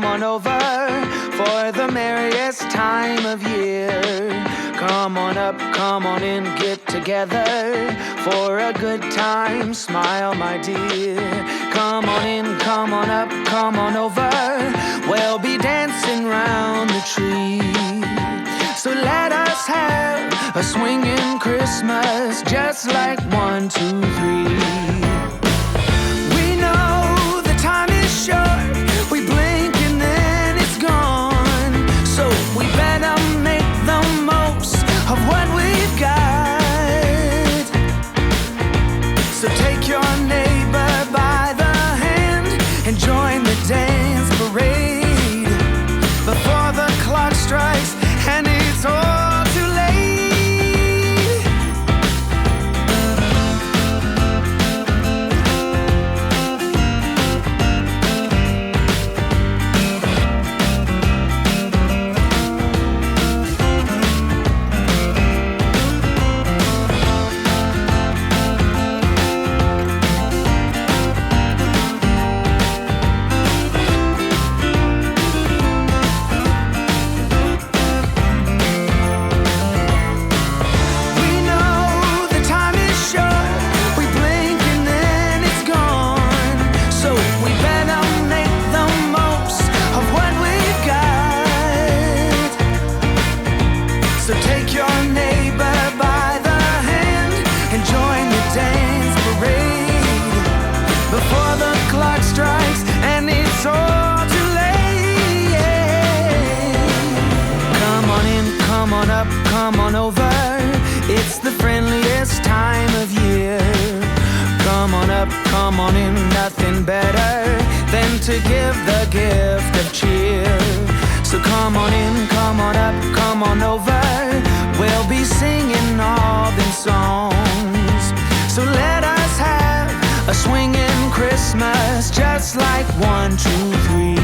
come on over for the merriest time of year. Come on up, come on in, get together for a good time. Smile, my dear. Come on in, come on up, come on over. We'll be dancing round the tree. So let us have a swinging Christmas, just like 1, 2, 3. We know the time is short. We blink and then it's gone. So we better make the most of what we've got. So take your neighbor by the hand and join the dance parade before the clock strikes and it's all too late. Come on over, it's the friendliest time of year. Come on up, come on in, nothing better than to give the gift of cheer. So come on in, come on up, come on over. We'll be singing all them songs. So let us have a swinging Christmas, just like 1, 2, 3.